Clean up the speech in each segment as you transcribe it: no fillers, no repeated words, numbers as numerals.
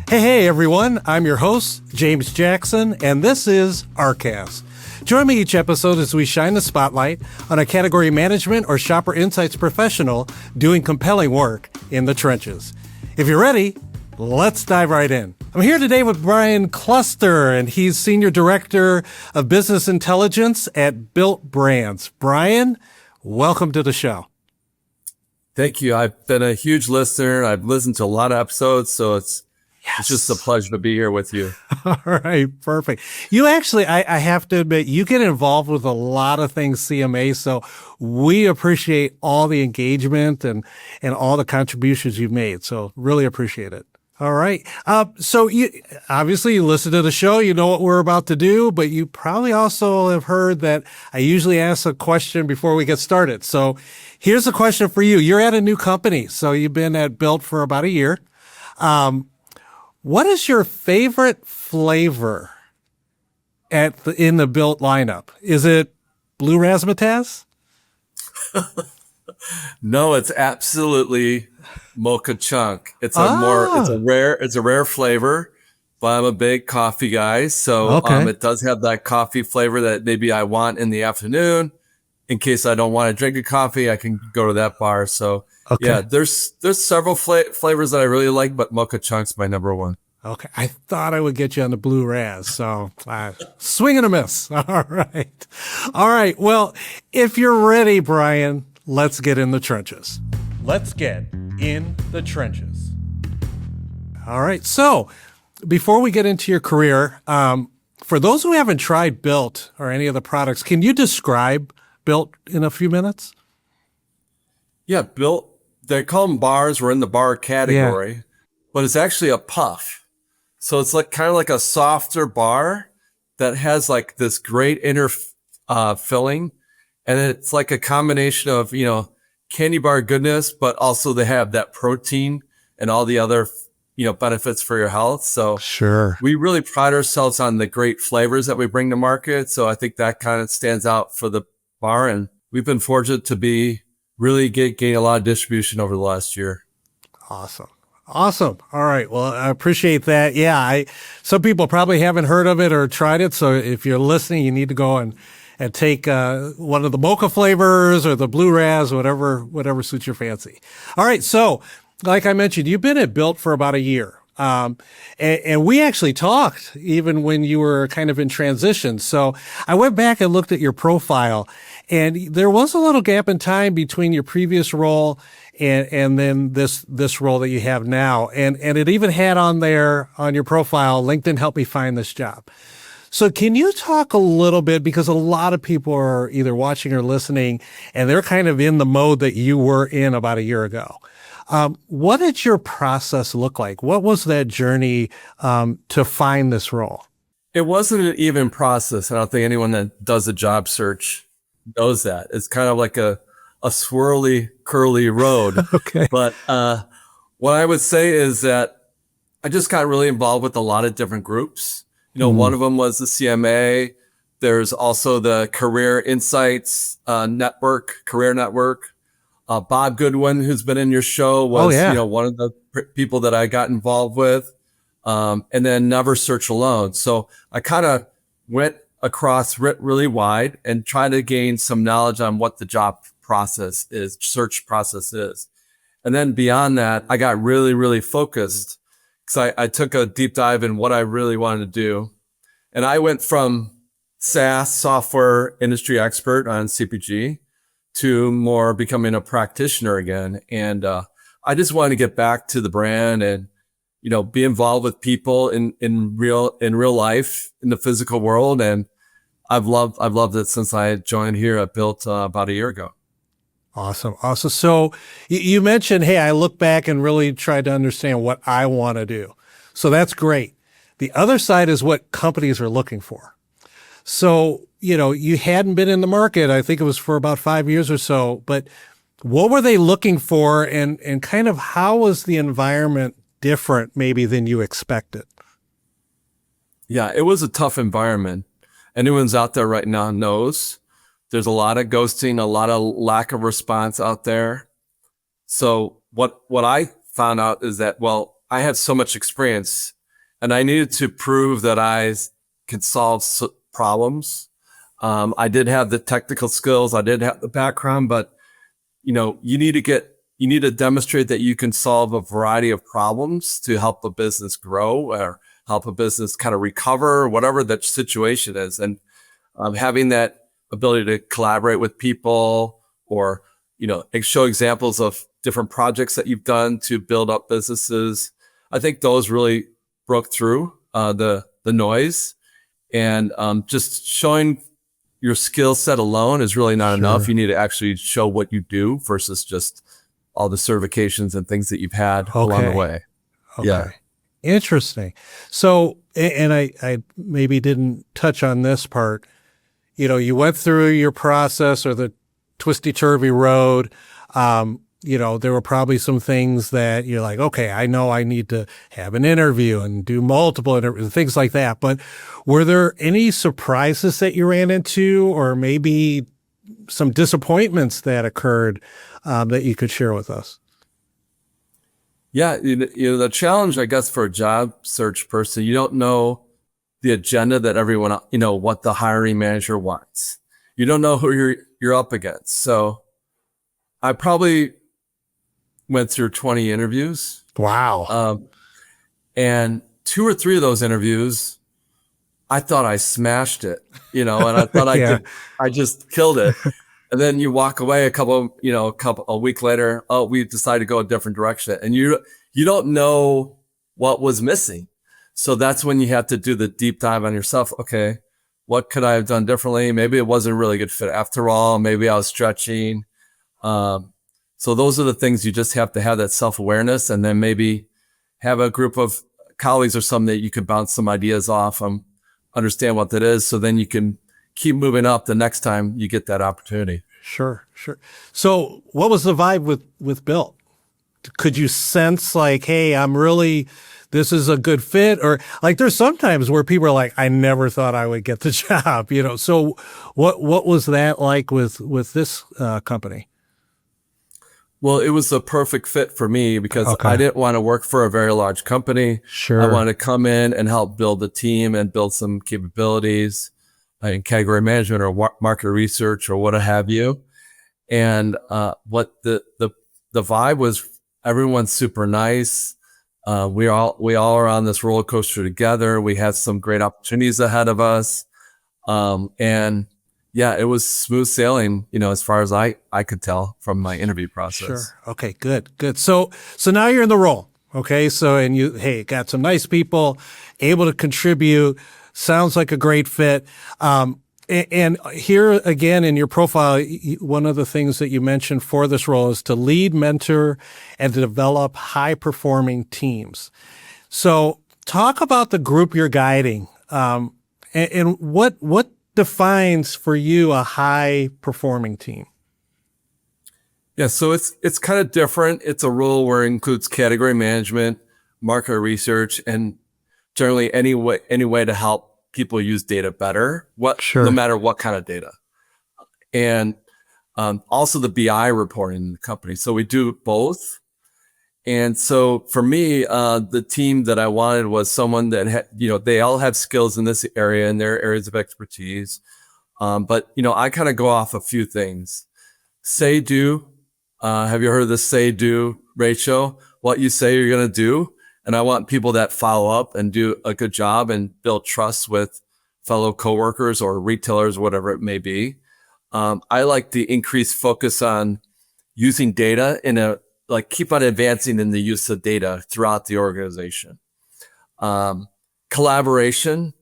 Hey, everyone. I'm your host, James Jackson, and this is ARCast. Join me each episode as we shine the spotlight on a category management or shopper insights professional doing compelling work in the trenches. If you're ready, let's dive right in. I'm here today with Brian Cluster, and he's Senior Director of Business Intelligence at Built Brands. Brian, welcome to the show. Thank you. I've been a huge listener. I've listened to a lot of episodes, so it's just a pleasure to be here with you. All right, perfect. You actually, I have to admit, you get involved with a lot of things CMA, so we appreciate all the engagement and all the contributions you've made. So really appreciate it. All right. So you listen to the show, you know what we're about to do, but you probably also have heard that I usually ask a question before we get started. So here's a question for you. You're at a new company, so you've been at Built for about a year. What is your favorite flavor in the Built lineup? Is it blue razzmatazz? No, it's absolutely mocha chunk. It's a rare flavor, but I'm a big coffee guy. So it does have that coffee flavor that maybe I want in the afternoon. In case I don't want to drink a coffee, I can go to that bar. So yeah, there's several flavors that I really like, but mocha chunk's my number one. Okay. I thought I would get you on the blue raz. So swing and a miss. All right. All right. Well, if you're ready, Brian, let's get in the trenches. Let's get in the trenches. All right. So before we get into your career, for those who haven't tried Built or any of the products, can you describe Built in a few minutes? Yeah, Built, they call them bars. We're in the bar category, but it's actually a puff. So it's like kind of like a softer bar that has like this great inner filling. And it's like a combination of, candy bar goodness, but also they have that protein and all the other, benefits for your health. So sure, we really pride ourselves on the great flavors that we bring to market. So I think that kind of stands out for the bar. And we've been fortunate to be really gain a lot of distribution over the last year. Awesome. All right. Well, I appreciate that. Yeah. Some people probably haven't heard of it or tried it. So if you're listening, you need to go and take one of the mocha flavors or the blue raz, whatever suits your fancy. All right. So like I mentioned, you've been at Built for about a year. And we actually talked even when you were kind of in transition. So I went back and looked at your profile, and there was a little gap in time between your previous role and then this role that you have now. And it even had on there on your profile, LinkedIn helped me find this job. So can you talk a little bit, because a lot of people are either watching or listening, and they're kind of in the mode that you were in about a year ago. What did your process look like? What was that journey to find this role? It wasn't an even process. I don't think anyone that does a job search knows that. It's kind of like a swirly, curly road. Okay. But what I would say is that I just got really involved with a lot of different groups. One of them was the CMA. There's also the Career Insights Career Network. Bob Goodwin, who's been in your show, was one of the people that I got involved with. And then Never Search Alone. So I kind of went across really wide and tried to gain some knowledge on what the job search process is. And then beyond that, I got really, really focused because I took a deep dive in what I really wanted to do. And I went from SaaS, software industry expert on CPG, to more becoming a practitioner again. And I just wanted to get back to the brand and, be involved with people in real life, in the physical world. And I've loved it since I joined here at Built about a year ago. Awesome. So you mentioned, hey, I look back and really tried to understand what I want to do. So that's great. The other side is what companies are looking for. So, you hadn't been in the market, I think it was for about 5 years or so, but what were they looking for, and kind of how was the environment different maybe than you expected? Yeah, it was a tough environment. Anyone's out there right now knows there's a lot of ghosting, a lot of lack of response out there. So what I found out is that, I had so much experience and I needed to prove that I could solve problems. I did have the technical skills. I did have the background, but you need to demonstrate that you can solve a variety of problems to help a business grow or help a business kind of recover, whatever that situation is. And having that ability to collaborate with people, or show examples of different projects that you've done to build up businesses, I think those really broke through the noise. And just showing your skill set alone is really not enough. You need to actually show what you do versus just all the certifications and things that you've had along the way. Okay. Yeah. Interesting. So, and I maybe didn't touch on this part. You went through your process, or the twisty turvy road. There were probably some things that you're like, okay, I know I need to have an interview and do multiple interviews and things like that. But were there any surprises that you ran into, or maybe some disappointments that occurred that you could share with us? Yeah. The challenge, I guess, for a job search person, you don't know the agenda that everyone, what the hiring manager wants. You don't know who you're up against. So I probably went through 20 interviews. Wow. And 2 or 3 of those interviews, I thought I smashed it, and I thought I just killed it. And then you walk away a week later, oh, we decided to go a different direction. And you don't know what was missing. So that's when you have to do the deep dive on yourself. Okay, what could I have done differently? Maybe it wasn't a really good fit after all. Maybe I was stretching. So those are the things you just have to have, that self-awareness, and then maybe have a group of colleagues or something that you could bounce some ideas off and understand what that is. So then you can keep moving up the next time you get that opportunity. Sure. So what was the vibe with Bill? Could you sense like, hey, this is a good fit? Or like, there's sometimes where people are like, I never thought I would get the job, So what was that like with this company? Well, it was a perfect fit for me because I didn't want to work for a very large company. Sure. I wanted to come in and help build a team and build some capabilities in category management or market research or what have you. And what the vibe was, everyone's super nice. We all are on this roller coaster together. We had some great opportunities ahead of us. And yeah, it was smooth sailing, as far as I could tell from my interview process. Sure. Okay, good. So now you're in the role. Okay. So, and you got some nice people able to contribute. Sounds like a great fit. And here again in your profile, one of the things that you mentioned for this role is to lead, mentor, and to develop high-performing teams. So talk about the group you're guiding, and what defines for you a high-performing team? Yeah, so it's kind of different. It's a role where it includes category management, market research, and generally any way to help people use data better, no matter what kind of data. And also the BI reporting in the company. So we do both. And so for me, the team that I wanted was someone that had, they all have skills in this area and their areas of expertise. But I kind of go off a few things. Say, do. Have you heard of the say, do ratio? What you say you're going to do. And I want people that follow up and do a good job and build trust with fellow coworkers or retailers, whatever it may be. I like the increased focus on using data keep on advancing in the use of data throughout the organization. Collaboration.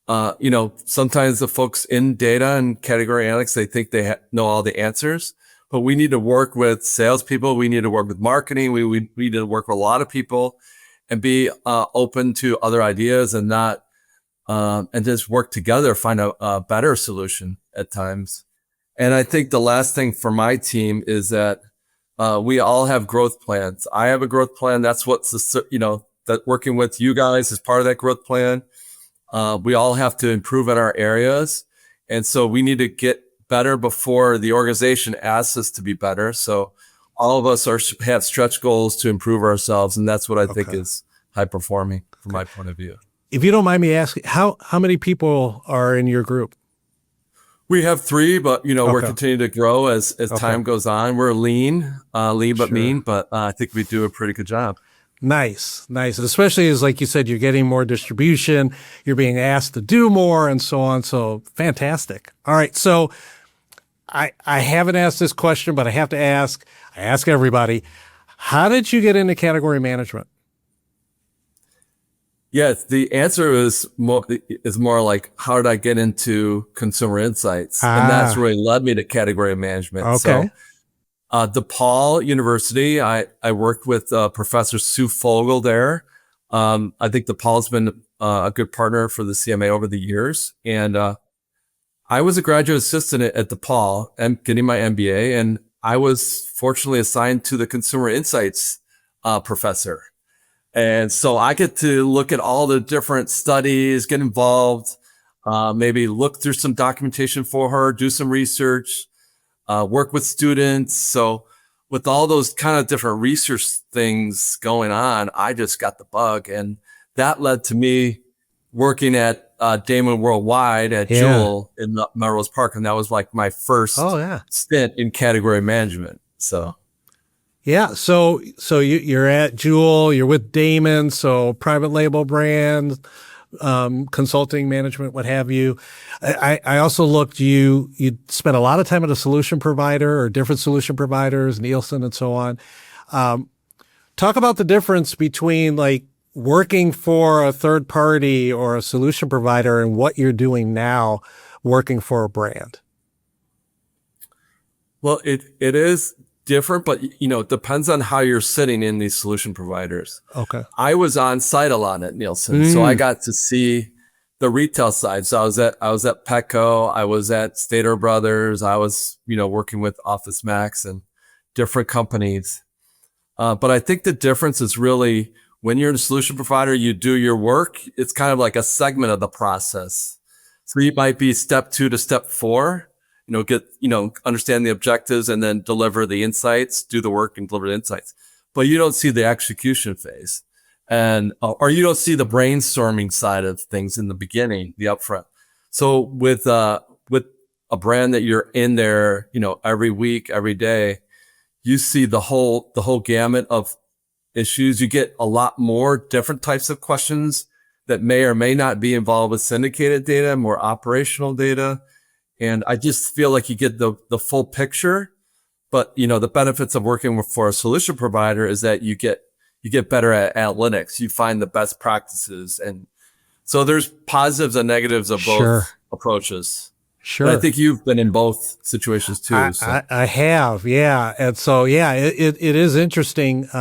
Sometimes the folks in data and category analytics, they think they know all the answers, but we need to work with salespeople. We need to work with marketing. We need to work with a lot of people and be open to other ideas and not, and just work together, find a better solution at times. And I think the last thing for my team is that we all have growth plans. I have a growth plan. That's that working with you guys is part of that growth plan. We all have to improve in our areas. And so we need to get better before the organization asks us to be better. So all of us have stretch goals to improve ourselves. And that's what I think is high performing from my point of view. If you don't mind me asking, how many people are in your group? We have 3, but we're Okay. continuing to grow as time goes on. We're lean but Sure. mean, but I think we do a pretty good job. Nice. Especially as, like you said, you're getting more distribution, you're being asked to do more and so on. So fantastic. All right. So I haven't asked this question, but I have to ask, I ask everybody, how did you get into category management? Yes, the answer is more like, how did I get into consumer insights? And that's really led me to category management. Okay. So DePaul University, I worked with Professor Sue Fogel there. I think DePaul's been a good partner for the CMA over the years. And I was a graduate assistant at DePaul and getting my MBA. And I was fortunately assigned to the consumer insights professor. And so I get to look at all the different studies, get involved, maybe look through some documentation for her, do some research, work with students. So with all those kind of different research things going on, I just got the bug. And that led to me working at Damon Worldwide at Jewel in Melrose Park. And that was like my first stint in category management. So. Yeah. So you're at Jewel, you're with Damon, so private label brand, consulting, management, what have you. I also looked, you spent a lot of time at a solution provider or different solution providers, Nielsen and so on. Talk about the difference between like working for a third party or a solution provider and what you're doing now working for a brand. Well, it is different, but it depends on how you're sitting in these solution providers. Okay. I was on site a lot at Nielsen, so I got to see the retail side. So I was at Petco, I was at Stater Brothers, I was working with Office Max and different companies. But I think the difference is really when you're in a solution provider, you do your work. It's kind of like a segment of the process. So you might be step 2 to step 4. Understand the objectives and then deliver the insights, do the work and deliver the insights. But you don't see the execution phase or you don't see the brainstorming side of things in the beginning, the upfront. So with a brand that you're in there, every week, every day, you see the whole gamut of issues. You get a lot more different types of questions that may or may not be involved with syndicated data, more operational data. And I just feel like you get the full picture, but the benefits of working for a solution provider is that you get better at analytics. You find the best practices, and so there's positives and negatives of both approaches. Sure. But I think you've been in both situations too. I have, yeah, and so it is interesting. It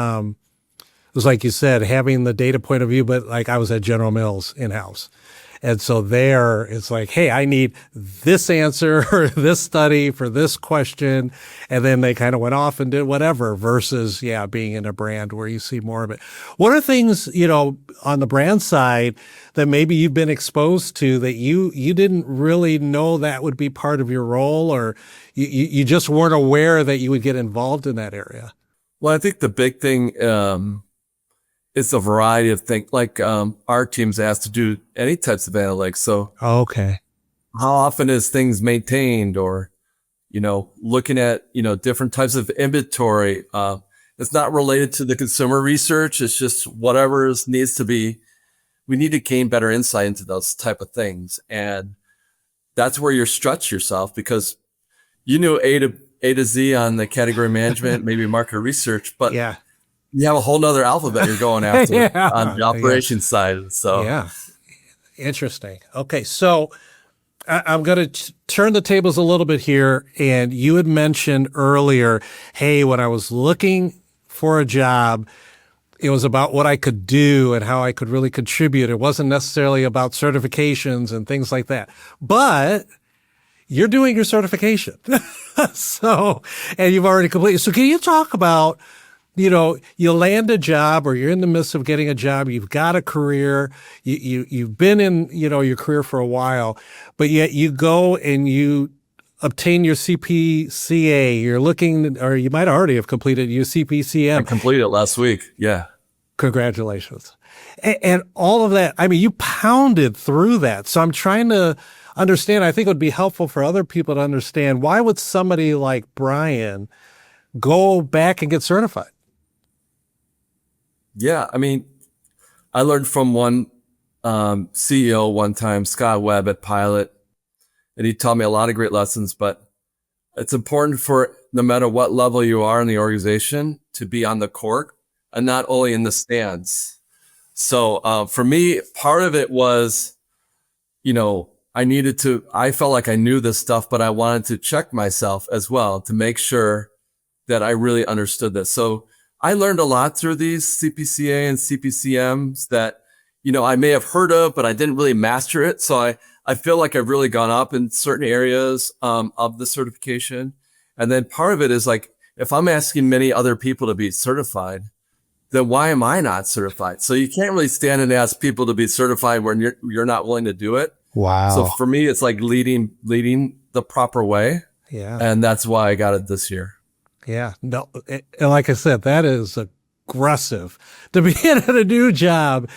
was like you said, having the data point of view, but like I was at General Mills in-house. And so there it's like, hey, I need this answer or this study for this question. And then they kind of went off and did whatever versus, being in a brand where you see more of it. What are things, on the brand side that maybe you've been exposed to that you didn't really know that would be part of your role, or you just weren't aware that you would get involved in that area? Well, I think the big thing, it's a variety of things. Like our team's asked to do any types of analytics. So okay, how often is things maintained, or looking at different types of inventory. It's not related to the consumer research. It's just whatever needs to be. We need to gain better insight into those type of things, and that's where you stretch yourself because A to Z on the category management, maybe market research, but you have a whole nother alphabet you're going after on the operations side. So interesting. Okay, so I'm going to turn the tables a little bit here. And you had mentioned earlier, hey, when I was looking for a job, it was about what I could do and how I could really contribute. It wasn't necessarily about certifications and things like that. But you're doing your certification. And you've already completed. So can you talk about, you land a job or you're in the midst of getting a job, you've got a career, you've been in, your career for a while, but yet you go and you obtain your CPCA, you're looking, or you might already have completed your CPCM. I completed it last week. Yeah. Congratulations. And all of that, I mean, you pounded through that. So I'm trying to understand. I think it would be helpful for other people to understand, why would somebody like Brian go back and get certified? Yeah, I mean, I learned from one CEO one time, Scott Webb at Pilot, and he taught me a lot of great lessons. But it's important for, no matter what level you are in the organization, to be on the court and not only in the stands. So for me, part of it was, I felt like I knew this stuff, but I wanted to check myself as well to make sure that I really understood this. So I learned a lot through these CPCA and CPCMs that, I may have heard of, but I didn't really master it. So I feel like I've really gone up in certain areas of the certification. And then part of it is like, if I'm asking many other people to be certified, then why am I not certified? So you can't really stand and ask people to be certified when you're not willing to do it. Wow. So for me, it's like leading the proper way. Yeah. And that's why I got it this year. Yeah. No, and like I said, that is aggressive to be in a new job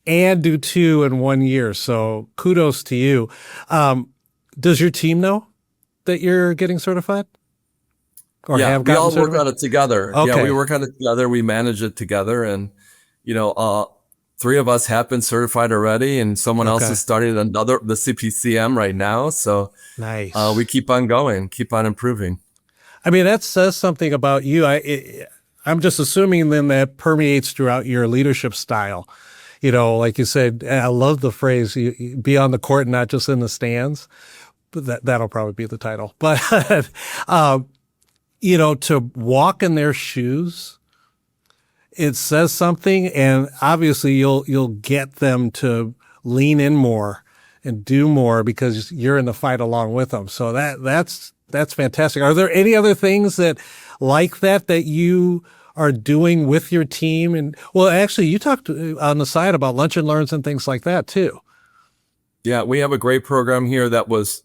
and do 2 in 1 year. So kudos to you. Does your team know that you're getting certified? Or yeah, have we all certified? work on it together. Okay. Yeah, we work on it together. We manage it together. And, 3 of us have been certified already, and someone else is starting the CPCM right now. So nice. We keep on going, keep on improving. I mean, that says something about you. I'm just assuming then that permeates throughout your leadership style. Like you said, I love the phrase, you be on the court and not just in the stands. But that'll probably be the title. But, to walk in their shoes, it says something, and obviously you'll get them to lean in more and do more because you're in the fight along with them. So that's fantastic. Are there any other things that you are doing with your team? And well, actually, you talked on the side about lunch and learns and things like that too. Yeah, we have a great program here that was,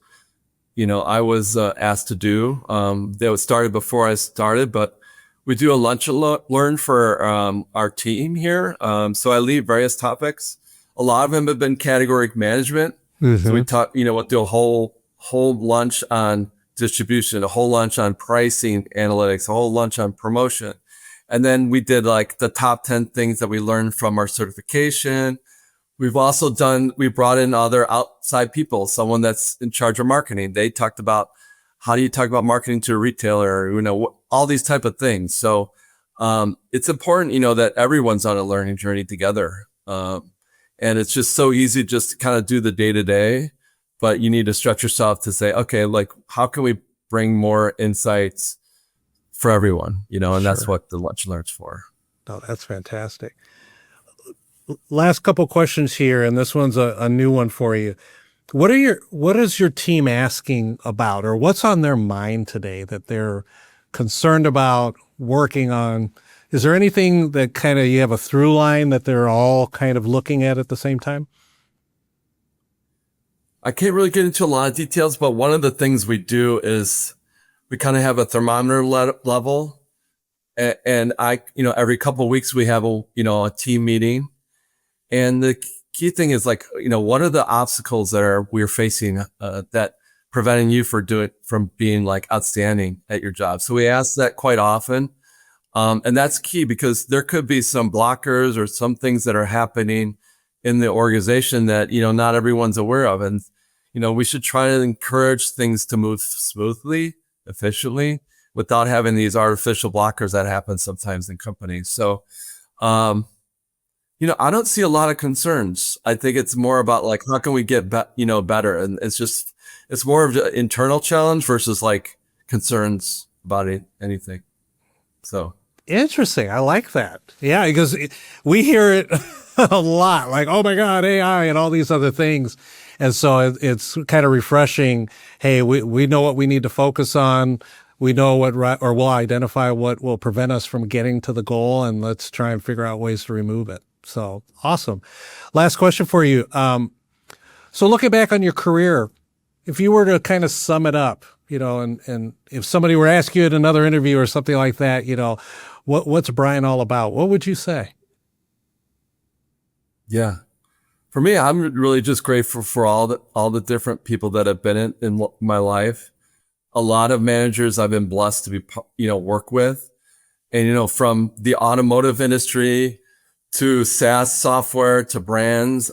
I was asked to do. That was started before I started, but we do a lunch and learn for our team here. So I lead various topics. A lot of them have been category management. Mm-hmm. So we talk, we'll do a whole lunch on distribution, a whole lunch on pricing analytics, a whole lunch on promotion. And then we did like the top 10 things that we learned from our certification. We've also we brought in other outside people, someone that's in charge of marketing. They talked about, how do you talk about marketing to a retailer, all these type of things. So it's important, that everyone's on a learning journey together. And it's just so easy just to kind of do the day-to-day, but you need to stretch yourself to say, okay, like, how can we bring more insights for everyone, and that's what the lunch learns for. Oh, that's fantastic. Last couple questions here, and this one's a new one for you. What is your team asking about, or what's on their mind today that they're concerned about, working on? Is there anything that kind of you have a through line that they're all kind of looking at the same time? I can't really get into a lot of details, but one of the things we do is we kind of have a thermometer level. And every couple of weeks we have a team meeting. And the key thing is like, what are the obstacles that we're facing that preventing you from being like outstanding at your job? So we ask that quite often. And that's key because there could be some blockers or some things that are happening in the organization that, not everyone's aware of. And, we should try to encourage things to move smoothly, efficiently, without having these artificial blockers that happen sometimes in companies. So, I don't see a lot of concerns. I think it's more about like, how can we get better? And it's more of an internal challenge versus like concerns about anything. So interesting. I like that. Yeah, because we hear it a lot, like, oh my God, AI and all these other things. And so it's kind of refreshing. Hey, we know what we need to focus on. We know or we'll identify what will prevent us from getting to the goal, and let's try and figure out ways to remove it. So awesome. Last question for you. So looking back on your career, if you were to kind of sum it up, and if somebody were to ask you at another interview or something like that, what's Brian all about? What would you say? Yeah. For me, I'm really just grateful for all the different people that have been in my life. A lot of managers I've been blessed to be, work with. And, from the automotive industry to SaaS software to brands,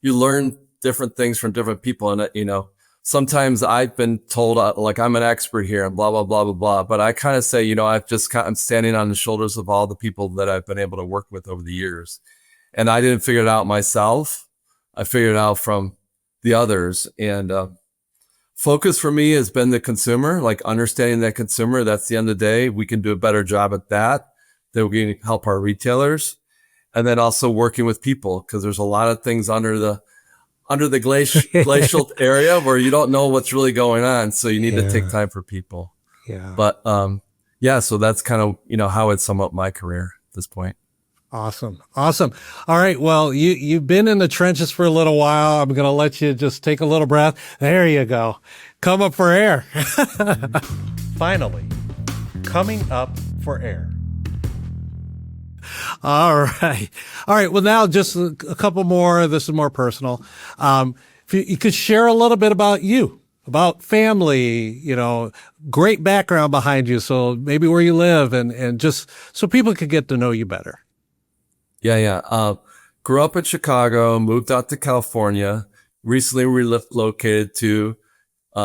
you learn different things from different people. And, sometimes I've been told like I'm an expert here and blah, blah, blah, blah, blah. But I kind of say, I'm standing on the shoulders of all the people that I've been able to work with over the years. And I didn't figure it out myself. I figured it out from the others. And, focus for me has been the consumer, like understanding that consumer. That's the end of the day. We can do a better job at that. That we can help our retailers, and then also working with people, because there's a lot of things under the glacial area where you don't know what's really going on. So you need to take time for people. Yeah. But so that's kind of how I'd sum up my career at this point. Awesome. All right. Well, you've been in the trenches for a little while. I'm going to let you just take a little breath. There you go. Come up for air. Finally, coming up for air. All right. Well, now just a couple more. This is more personal. If you could share a little bit about you, about family, great background behind you. So maybe where you live and just so people could get to know you better. Yeah. Grew up in Chicago, moved out to California, recently relocated to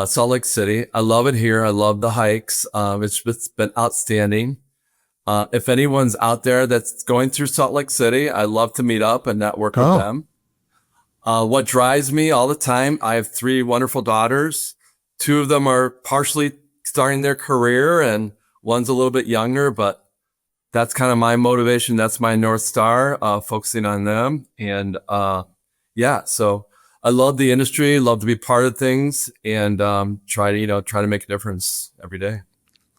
Salt Lake City. I love it here. I love the hikes. It's been outstanding. If anyone's out there that's going through Salt Lake City, I love to meet up and network with them. What drives me all the time, I have 3 wonderful daughters. 2 of them are partially starting their career and one's a little bit younger, but that's kind of my motivation. That's my North Star, focusing on them. And, so I love the industry, love to be part of things, and, try to make a difference every day.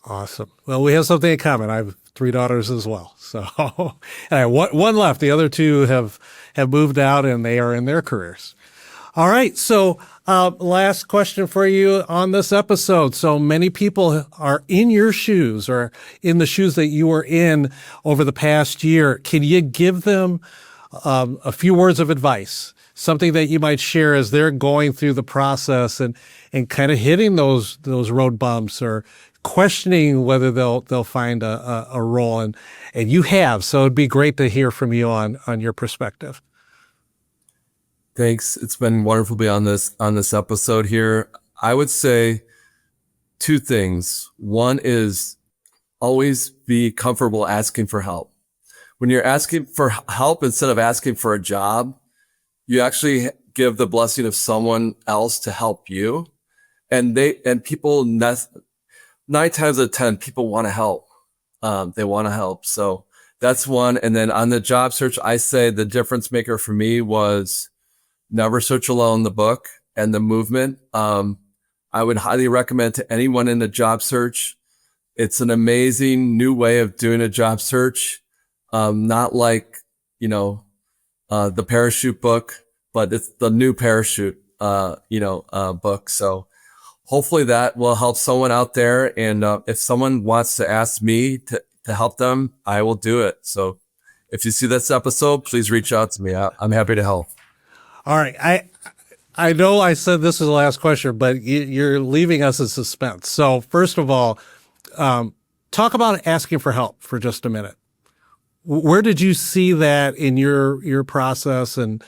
Awesome. Well, we have something in common. I have 3 daughters as well. So one left. The other 2 have moved out and they are in their careers. All right. So, last question for you on this episode. So many people are in your shoes or in the shoes that you were in over the past year. Can you give them a few words of advice, something that you might share as they're going through the process and kind of hitting those road bumps or questioning whether they'll find a role, and you have. So it'd be great to hear from you on your perspective. Thanks. It's been wonderful to be on this episode here. I would say 2 things. One is always be comfortable asking for help. When you're asking for help instead of asking for a job, you actually give the blessing of someone else to help you. And people, 9 times out of 10, people want to help. They want to help. So that's one. And then on the job search, I say the difference maker for me was Never Search Alone, the book, and the movement. I would highly recommend to anyone in the job search. It's an amazing new way of doing a job search. Not like, the parachute book, but it's the new parachute, book. So hopefully that will help someone out there. And, if someone wants to ask me to help them, I will do it. So if you see this episode, please reach out to me. I'm happy to help. All right. I know I said this is the last question, but you're leaving us in suspense. So first of all, talk about asking for help for just a minute. Where did you see that in your process, and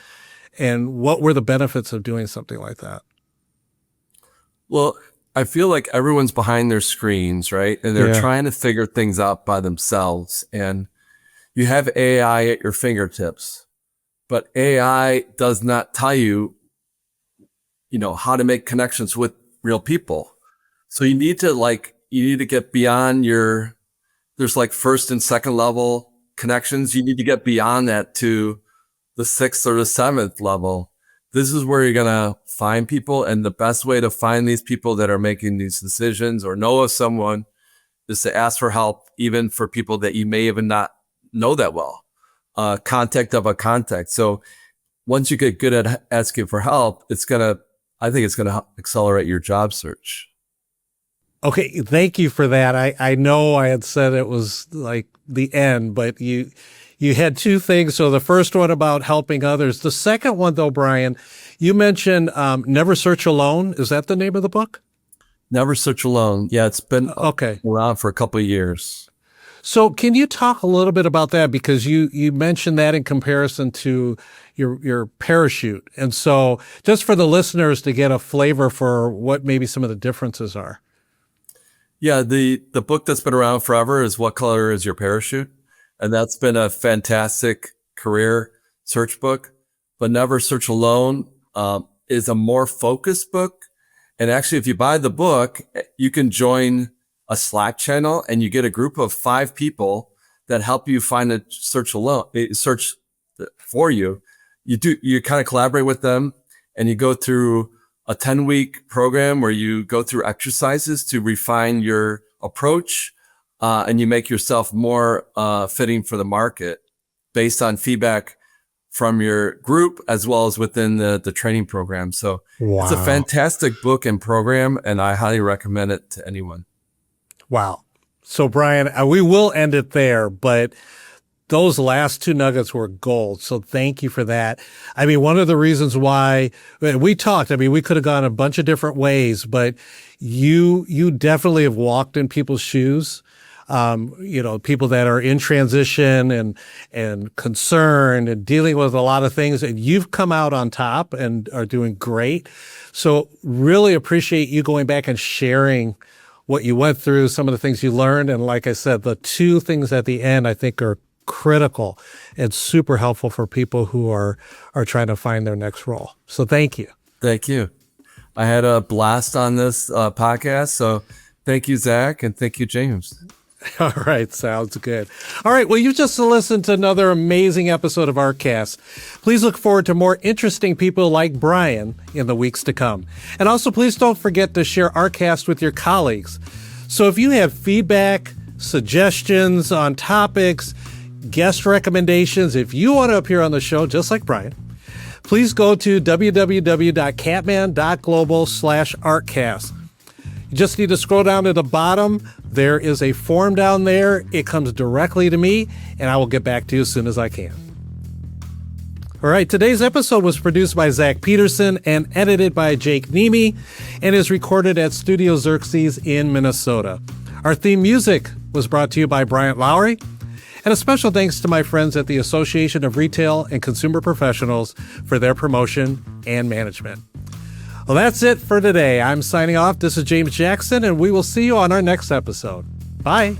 what were the benefits of doing something like that? Well, I feel like everyone's behind their screens, right? And they're trying to figure things out by themselves. And you have AI at your fingertips, but AI does not tell you, how to make connections with real people. So you need to get beyond there's like first and second level connections. You need to get beyond that to the 6th or the 7th level. This is where you're going to find people. And the best way to find these people that are making these decisions or know of someone is to ask for help, even for people that you may even not know that well. Contact of a contact. So once you get good at asking for help, I think it's going to accelerate your job search. Okay. Thank you for that. I know I had said it was like the end, but you you had two things. So the first one about helping others. The second one, though, Brian, you mentioned Never Search Alone. Is that the name of the book? Never Search Alone. Yeah, it's been around for a couple of years. So can you talk a little bit about that? Because you mentioned that in comparison to your parachute. And so just for the listeners to get a flavor for what maybe some of the differences are. Yeah, the book that's been around forever is What Color is Your Parachute? And that's been a fantastic career search book. But Never Search Alone is a more focused book. And actually, if you buy the book, you can join a Slack channel and you get a group of 5 people that help you find a search for you. You kind of collaborate with them and you go through a 10-week program where you go through exercises to refine your approach, and you make yourself more fitting for the market based on feedback from your group as well as within the training program. So It's a fantastic book and program, and I highly recommend it to anyone. Wow. So Brian, we will end it there, but those last 2 nuggets were gold. So thank you for that. I mean, one of the reasons why we talked, I mean, we could have gone a bunch of different ways, but you definitely have walked in people's shoes. People that are in transition and concerned and dealing with a lot of things, and you've come out on top and are doing great. So really appreciate you going back and sharing what you went through, some of the things you learned. And like I said, the 2 things at the end, I think are critical and super helpful for people who are trying to find their next role. So thank you. Thank you. I had a blast on this podcast. So thank you, Zach, and thank you, James. All right. Sounds good. All right. Well, you just listened to another amazing episode of ARCast. Please look forward to more interesting people like Brian in the weeks to come. And also, please don't forget to share ARCast with your colleagues. So if you have feedback, suggestions on topics, guest recommendations, if you want to appear on the show, just like Brian, please go to www.catman.global/ARCast. You just need to scroll down to the bottom. There is a form down there. It comes directly to me, and I will get back to you as soon as I can. All right, today's episode was produced by Zach Peterson and edited by Jake Nemi and is recorded at Studio Xerxes in Minnesota. Our theme music was brought to you by Bryant Lowry. And a special thanks to my friends at the Association of Retail and Consumer Professionals for their promotion and management. Well, that's it for today. I'm signing off. This is James Jackson, and we will see you on our next episode. Bye.